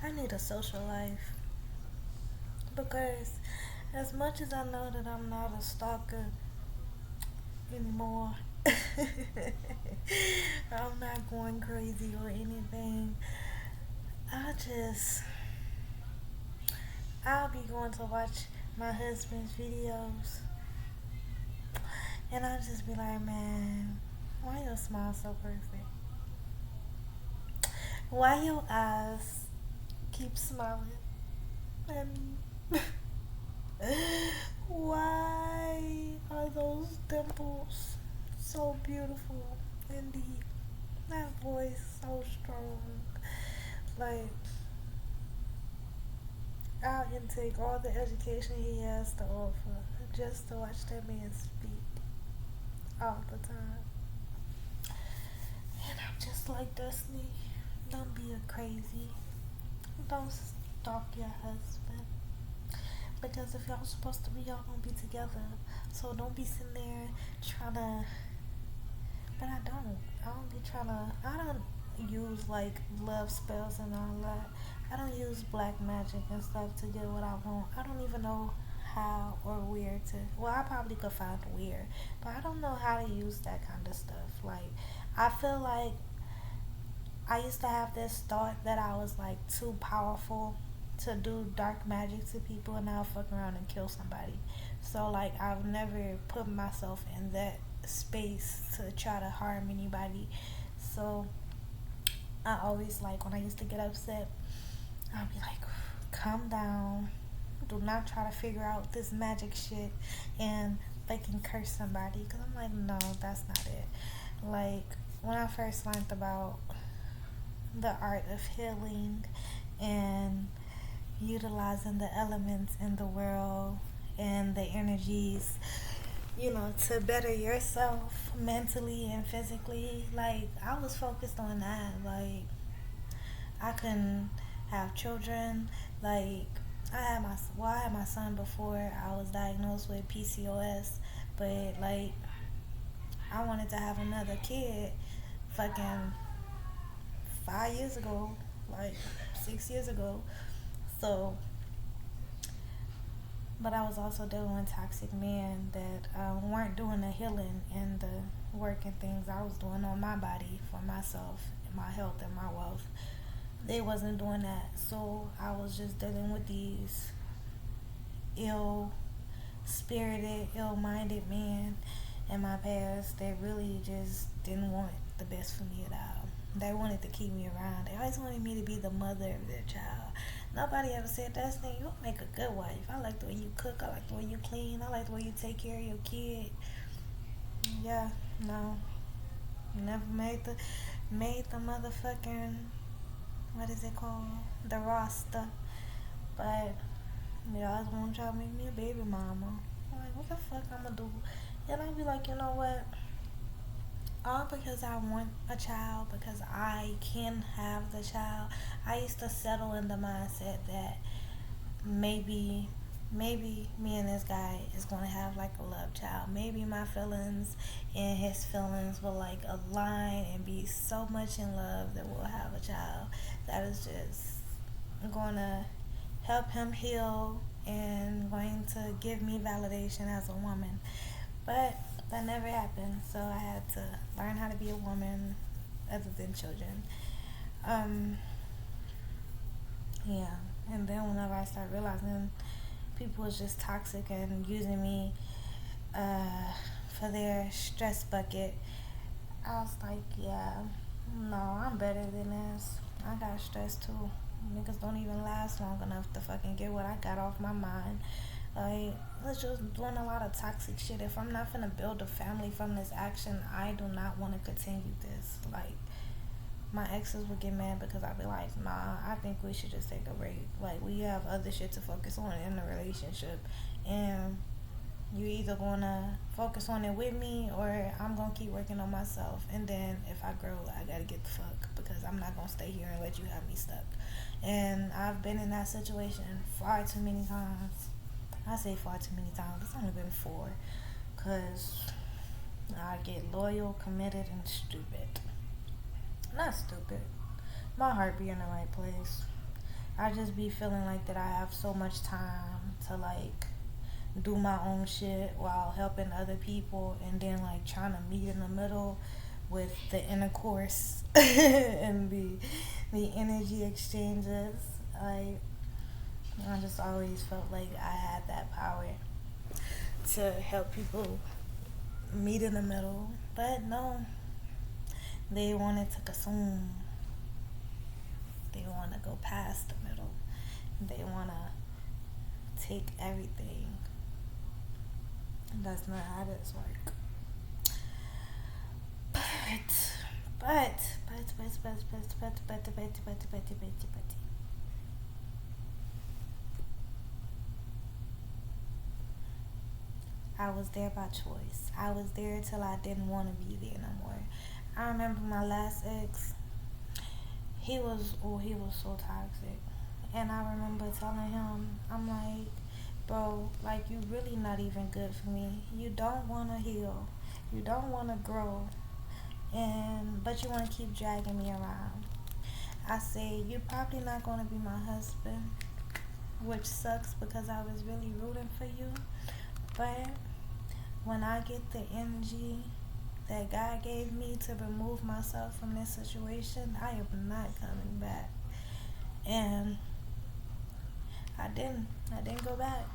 I need a social life because as much as I know that I'm not a stalker anymore, I'm not going crazy or anything. I just, I'll be going to watch my husband's videos and I'll just be like, man, why your smile so perfect? Why your eyes keep smiling? And why are those dimples so beautiful and deep? That voice so strong. Like, I can take all the education he has to offer just to watch that man speak all the time. And I'm just like, Destiny, don't be a crazy. Don't stalk your husband. Because if y'all supposed to be, y'all gonna be together. So don't be sitting there trying to. But I don't. I don't be trying to. I don't use like love spells and all that. I don't use black magic and stuff to get what I want. I don't even know how or where to. Well, I probably could find where, but I don't know how to use that kind of stuff. Like, I feel like I used to have this thought that I was like too powerful to do dark magic to people and I'll fuck around and kill somebody. So like I've never put myself in that space to try to harm anybody. So I always like when I used to get upset, I'll be like, calm down. Do not try to figure out this magic shit and fucking curse somebody. Cause I'm like, no, that's not it. Like when I first learned about the art of healing and utilizing the elements in the world and the energies, to better yourself mentally and physically. Like, I was focused on that. Like, I couldn't have children. Like, I had my son before I was diagnosed with PCOS, but like, I wanted to have another kid fucking 5 years ago, like 6 years ago. So, but I was also dealing with toxic men that weren't doing the healing and the work and things I was doing on my body for myself, and my health, and my wealth. They wasn't doing that, so I was just dealing with these ill spirited, ill minded men in my past that really just didn't want the best for me at all. They wanted to keep me around. They always wanted me to be the mother of their child. Nobody ever said, Destiny, you'll make a good wife. I like the way you cook. I like the way you clean. I like the way you take care of your kid. Yeah, no. Never made the motherfucking, what is it called? The roster. But they always want to try to make me a baby mama. I'm like, what the fuck I'm gonna do? And I'll be like, you know what? All because I want a child, because I can have the child. I used to settle in the mindset that maybe me and this guy is going to have like a love child. Maybe my feelings and his feelings will like align and be so much in love that we'll have a child that is just going to help him heal and going to give me validation as a woman. But that never happened, so I had to learn how to be a woman other than children. Um, yeah, and then whenever I started realizing people was just toxic and using me uh, for their stress bucket, I was like, yeah, no, I'm better than this. I got stress too. Niggas don't even last long enough to fucking get what I got off my mind. Like, it's just doing a lot of toxic shit. If I'm not gonna build a family from this action, I do not want to continue this. Like, my exes would get mad because I'd be like, nah, I think we should just take a break. Like, we have other shit to focus on in the relationship. And you either gonna focus on it with me or I'm gonna keep working on myself. And then if I grow, I gotta get the fuck because I'm not gonna stay here and let you have me stuck. And I've been in that situation far too many times. I say far too many times. It's only been four. Because I get loyal, committed, and stupid. Not stupid. My heart be in the right place. I just be feeling like that I have so much time to like do my own shit while helping other people, and then like trying to meet in the middle with the intercourse and the energy exchanges. Like I just always felt like I had that power to help people meet in the middle, but no, they wanted to consume. They want to go past the middle. They want to take everything. That's not how this work. But, but. I was there by choice. I was there till I didn't want to be there no more. I remember my last ex. He was so toxic, and I remember telling him, I'm like, bro, like you really not even good for me. You don't want to heal. You don't want to grow, and but you want to keep dragging me around. I say you're probably not going to be my husband, which sucks because I was really rooting for you. But when I get the energy that God gave me to remove myself from this situation, I am not coming back. And I didn't. I didn't go back.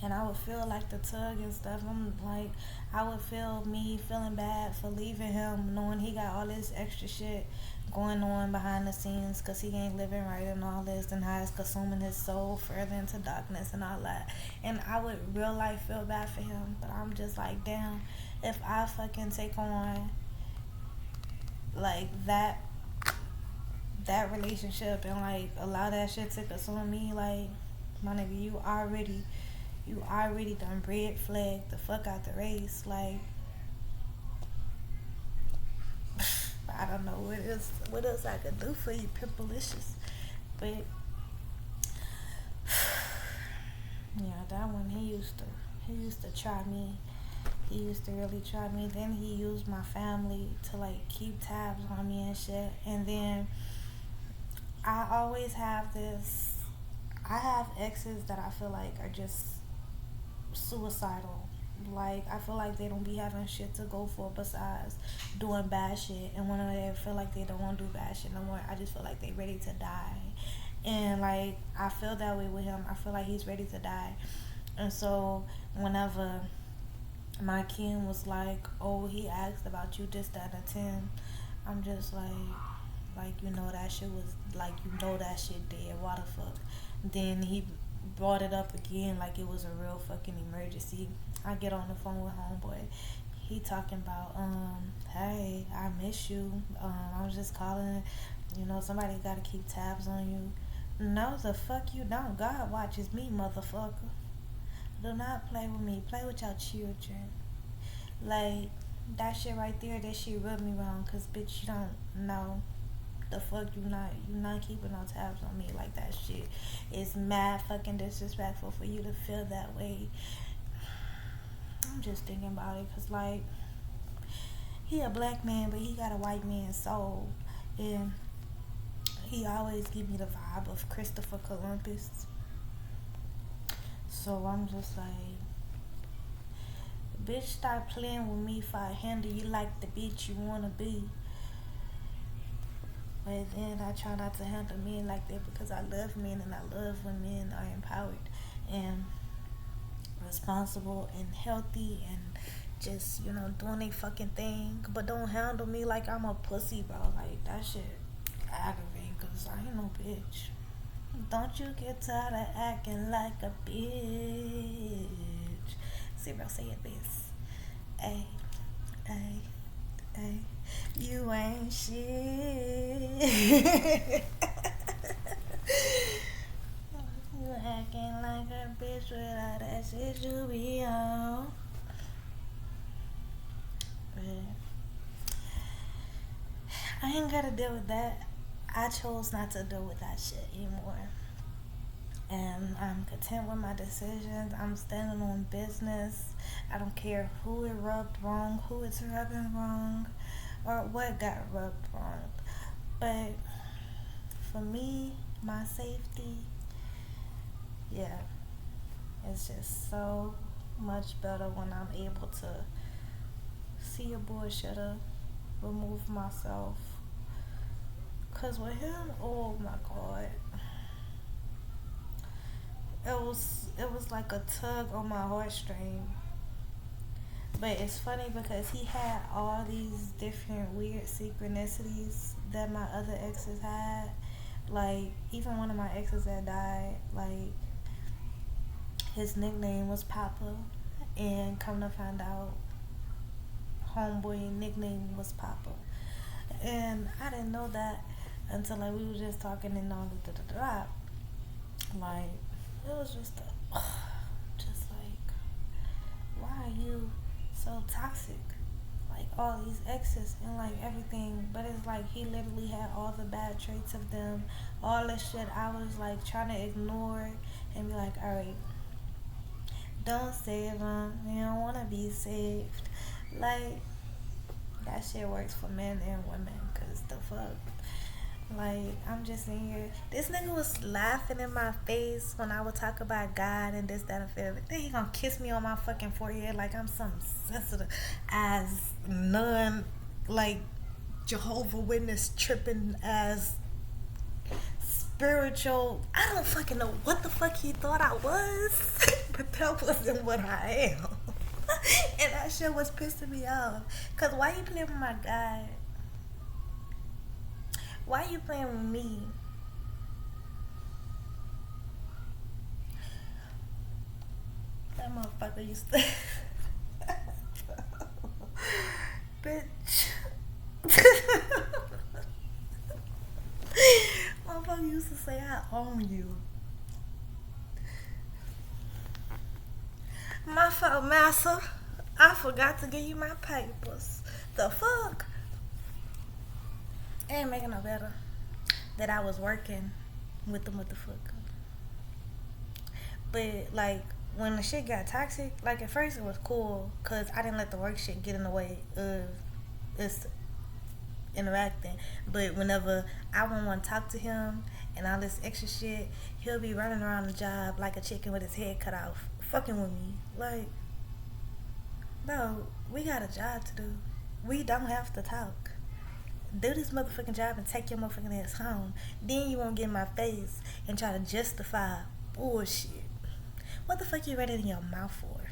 And I would feel like the tug and stuff. I'm like, I would feel me feeling bad for leaving him, knowing he got all this extra shit going on behind the scenes because he ain't living right and all this, and how it's consuming his soul further into darkness and all that. And I would real life feel bad for him, but I'm just like, damn, if I fucking take on like that relationship and like allow that shit to consume me, like my nigga, you already done red flag the fuck out the race. Like I don't know what else I could do for you, Pimpalicious. But yeah, that one he used to try me. He used to really try me. Then he used my family to like keep tabs on me and shit. And then I always have this. I have exes that I feel like are just suicidal. Like I feel like they don't be having shit to go for besides doing bad shit. And when they feel like they don't want to do bad shit no more, I just feel like they ready to die. And like I feel that way with him. I feel like he's ready to die. And so whenever my kin was like, "Oh, he asked about you this, that, and 10," I'm just like that shit was like that shit dead. Why the fuck? Then he brought it up again like it was a real fucking emergency. I get on the phone with homeboy. He talking about, hey, I miss you. I was just calling. Somebody gotta keep tabs on you. No, the fuck you don't. God watches me, motherfucker. Do not play with me. Play with your children. Like, that shit right there, that shit rubbed me wrong. Cause, bitch, you don't know. The fuck you not keeping no tabs on me. Like, that shit is mad fucking disrespectful for you to feel that way. I'm just thinking about it. Cause, like, he a black man, but he got a white man's soul. And he always give me the vibe of Christopher Columbus. So I'm just like, bitch, stop playing with me if I handle you like the bitch you wanna be. But then I try not to handle men like that because I love men, and I love when men are empowered and responsible and healthy and just, doing their fucking thing. But don't handle me like I'm a pussy, bro. Like, that shit aggravating because I ain't no bitch. Don't you get tired of acting like a bitch. See, bro, say it this. Ay, ay, ay. You ain't shit. You acting like a bitch without that shit you be on. But I ain't gotta deal with that. I chose not to deal with that shit anymore. And I'm content with my decisions. I'm standing on business. I don't care who it rubbed wrong, who it's rubbing wrong, or what got rubbed wrong. But for me, my safety. Yeah, it's just so much better when I'm able to see a bullshitter, remove myself. Cause with him, oh my god, it was like a tug on my heartstring. But it's funny because he had all these different weird synchronicities that my other exes had. Like even one of my exes that died, like his nickname was Papa, and come to find out, homeboy nickname was Papa, and I didn't know that until like we were just talking and all the da da da. Like it was just like, why are you so toxic? Like all these exes and like everything, but it's like he literally had all the bad traits of them, all the shit I was like trying to ignore and be like, all right, don't save him. You don't want to be saved. Like that shit works for men and women, cause the fuck. Like, I'm just sitting here. This nigga was laughing in my face when I would talk about God and this, that, and the fifth. Then he gonna kiss me on my fucking forehead like I'm some sensitive as nun, like Jehovah Witness tripping as spiritual. I don't fucking know what the fuck he thought I was, but that wasn't what I am. And that shit was pissing me off. Cause why you playing with my God? Why you playing with me? That motherfucker used to. Bitch. Motherfucker used to say I own you. My fault, massa. I forgot to give you my papers. The fuck? It ain't making no better that I was working with the motherfucker. But like when the shit got toxic, like at first it was cool because I didn't let the work shit get in the way of us interacting. But whenever I wouldn't want to talk to him and all this extra shit, he'll be running around the job like a chicken with his head cut off, fucking with me. Like, bro, we got a job to do. We don't have to talk. Do this motherfucking job and take your motherfucking ass home. Then you won't get in my face and try to justify bullshit. What the fuck you running in your mouth for?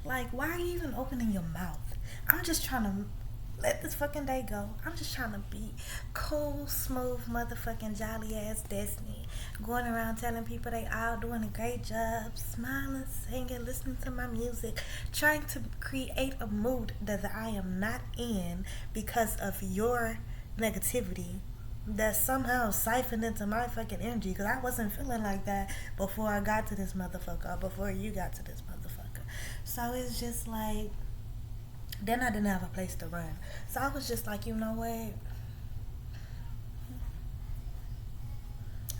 Like, why are you even opening your mouth? I'm just trying to let this fucking day go. I'm just trying to be cool, smooth, motherfucking jolly ass Destiny. Going around telling people they all doing a great job, smiling, singing, listening to my music, trying to create a mood that I am not in because of your negativity that somehow siphoned into my fucking energy because I wasn't feeling like that before I got to this motherfucker or before you got to this motherfucker. So it's just like, then I didn't have a place to run. So I was just like, you know what?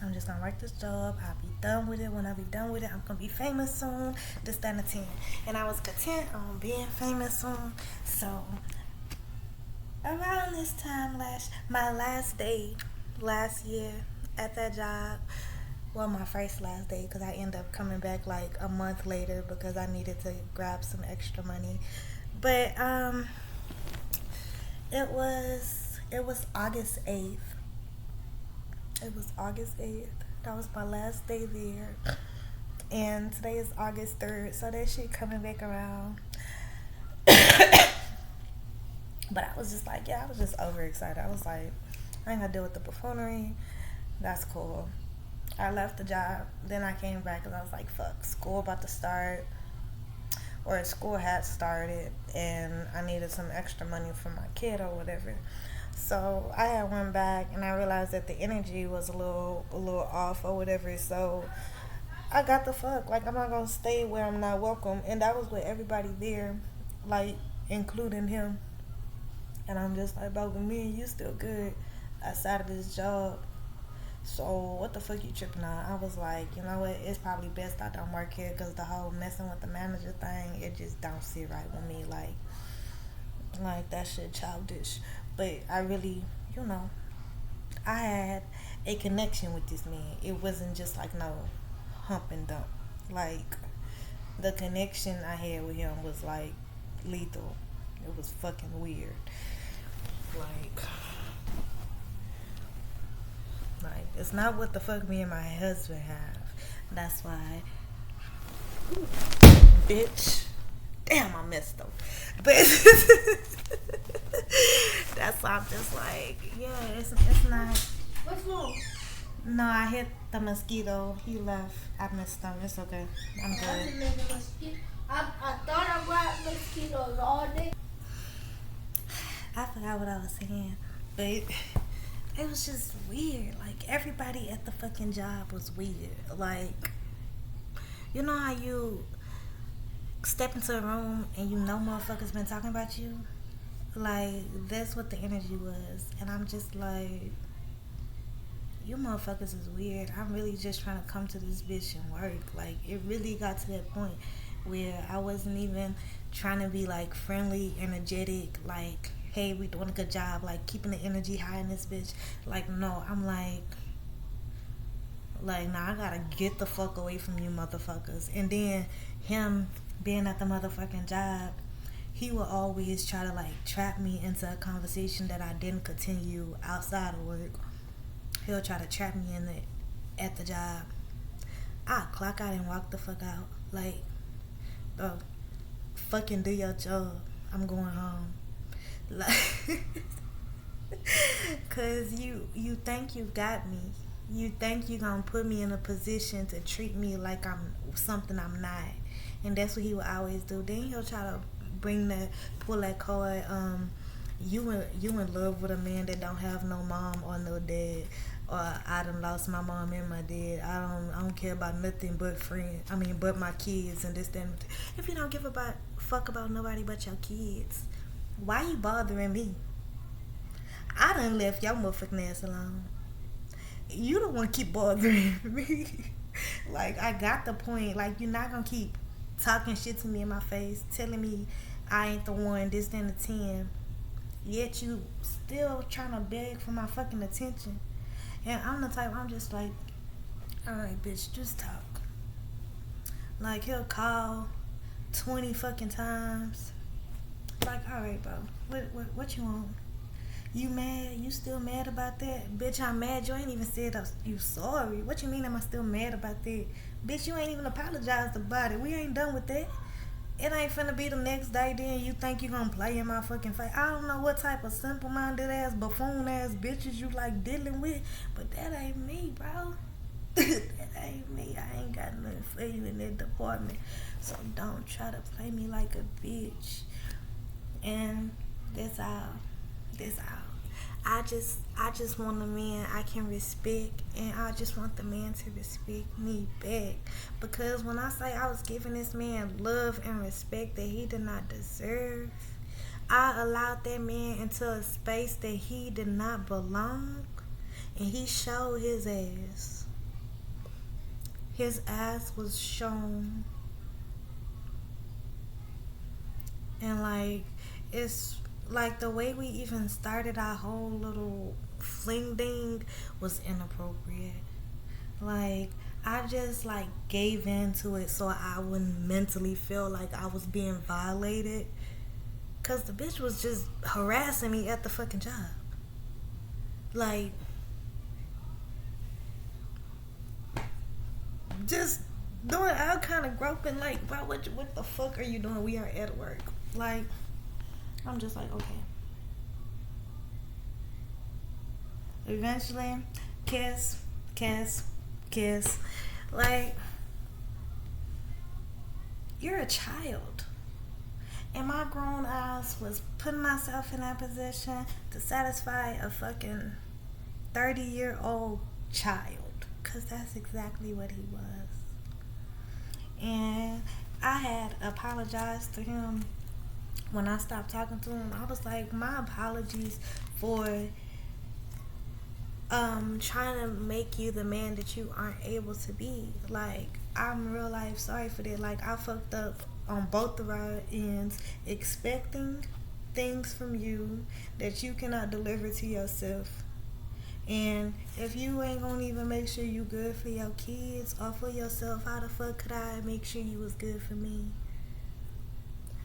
I'm just gonna work this job. I'll be done with it. When I be done with it, I'm gonna be famous soon. This, that, and the 10. And I was content on being famous soon. So around this time my last day last year at that job, well, my first last day because I ended up coming back like a month later because I needed to grab some extra money. But it was August 8th. It was August 8th. That was my last day there. And today is August 3rd, so that shit coming back around. But I was just like, yeah, I was just overexcited. I was like, I ain't gotta deal with the buffoonery. That's cool. I left the job. Then I came back because I was like, fuck, school about to start. Or school had started and I needed some extra money for my kid or whatever. So I had went back and I realized that the energy was a little off or whatever. So I got the fuck. Like, I'm not gonna stay where I'm not welcome. And that was with everybody there, like including him. And I'm just like, bro, with me and you still good outside of this job. So what the fuck you tripping on? I was like, you know what? It's probably best I don't work here because the whole messing with the manager thing, it just don't sit right with me. Like that shit childish. But I really, I had a connection with this man. It wasn't just like no hump and dump. Like the connection I had with him was like lethal. It was fucking weird. Like, like it's not what the fuck me and my husband have. That's why, bitch. Damn, I messed up. But that's why I'm just like, yeah, it's not. What's wrong? No, I hit the mosquito. He left. I messed up. It's okay. I'm I good. didn't make a mosquito. I thought I brought mosquitoes all day. I forgot what I was saying, but it was just weird. Like everybody at the fucking job was weird. Like, you know how you step into a room and you know motherfuckers been talking about you? Like, that's what the energy was. And I'm just like, you motherfuckers is weird. I'm really just trying to come to this bitch and work. Like, it really got to that point where I wasn't even trying to be like friendly, energetic, like, hey, we doing a good job, like keeping the energy high in this bitch. Like, no, I'm like, nah, I gotta get the fuck away from you motherfuckers. And then him being at the motherfucking job, he would always try to like trap me into a conversation that I didn't continue outside of work. He'll try to trap me in it at the job. I clock out and walk the fuck out. Like, bro, fucking do your job. I'm going home. Like, cause you think you got me. You think you gonna put me in a position to treat me like I'm something I'm not. And that's what he would always do. Then he'll try to pull that card, you in love with a man that don't have no mom or no dad, or I done lost my mom and my dad. I don't care about nothing but but my kids and this that. If you don't give a fuck about nobody but your kids, why you bothering me? I done left your motherfucking ass alone. You don't want to keep bothering me. Like, I got the point. Like, you're not gonna keep talking shit to me in my face, telling me I ain't the one, this, then the 10. Yet you still trying to beg for my fucking attention. And I'm the type, I'm just like, alright, bitch, just talk. Like, he'll call 20 fucking times. Like, alright, bro, what you want? You mad? You still mad about that? Bitch, I'm mad. You ain't even said you sorry. What you mean am I still mad about that? Bitch, you ain't even apologized about it. We ain't done with that. It ain't finna be the next day then you think you gonna play in my fucking face. I don't know what type of simple-minded ass, buffoon-ass bitches you like dealing with, but that ain't me, bro. That ain't me. I ain't got nothing for you in that department. So don't try to play me like a bitch. And that's all. That's all. I just want a man I can respect, and I just want the man to respect me back. Because when I say I was giving this man love and respect that he did not deserve, I allowed that man into a space that he did not belong, and he showed his ass. His ass was shown. And like, it's like the way we even started our whole little fling thing was inappropriate. Like, I just like gave in to it so I wouldn't mentally feel like I was being violated, cause the bitch was just harassing me at the fucking job. Like, just doing all kind of groping. Like, bro, what the fuck are you doing? We are at work. Like, I'm just like, okay. Eventually, kiss. Like, you're a child. And my grown ass was putting myself in that position to satisfy a fucking 30-year-old child. Because that's exactly what he was. And I had apologized to him when I stopped talking to him. I was like, my apologies for trying to make you the man that you aren't able to be. Like, I'm real life sorry for that. Like, I fucked up on both of our ends, expecting things from you that you cannot deliver to yourself. And if you ain't gonna even make sure you good for your kids or for yourself, how the fuck could I make sure you was good for me?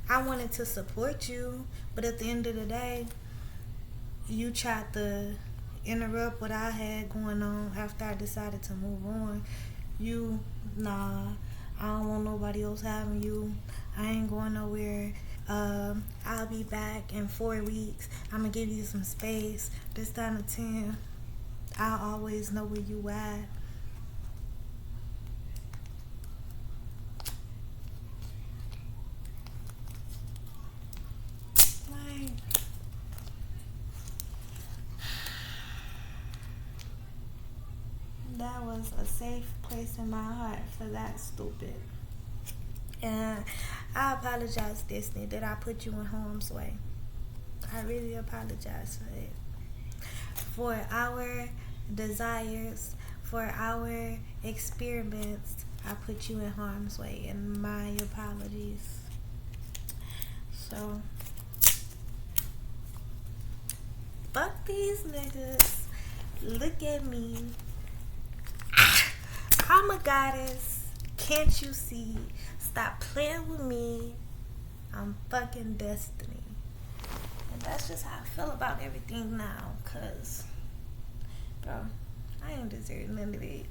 I wanted to support you, but at the end of the day, you tried to interrupt what I had going on after I decided to move on. You, nah, I don't want nobody else having you. I ain't going nowhere. I'll be back in 4 weeks. I'm gonna give you some space. This time of 10, I always know where you at. Like, that was a safe place in my heart for that stupid. And I apologize, Disney, that I put you in harm's way. I really apologize for it. For our desires, for our experiments, I put you in harm's way, and my apologies. So, fuck these niggas. Look at me. I'm a goddess. Can't you see? Stop playing with me. I'm fucking destiny. And that's just how I feel about everything now. Cause, bro, I ain't deserve none of it.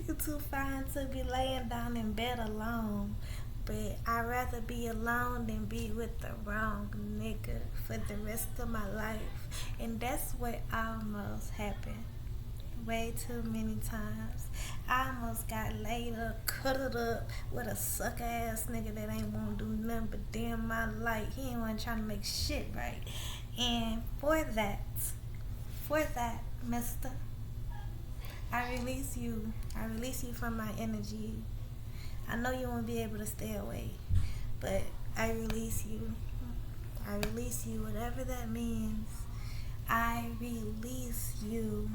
You too fine to be laying down in bed alone. But I'd rather be alone than be with the wrong nigga for the rest of my life. And that's what almost happened. Way too many times. I almost got laid up, cuddled up with a sucker ass nigga that ain't wanna do nothing but damn my life. He ain't wanna try to make shit right. And for that, mister, I release you. I release you from my energy. I know you won't be able to stay away, but I release you. I release you, whatever that means. I release you.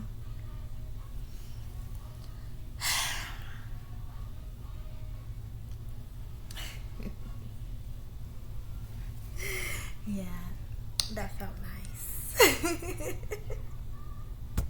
Yeah, that felt nice.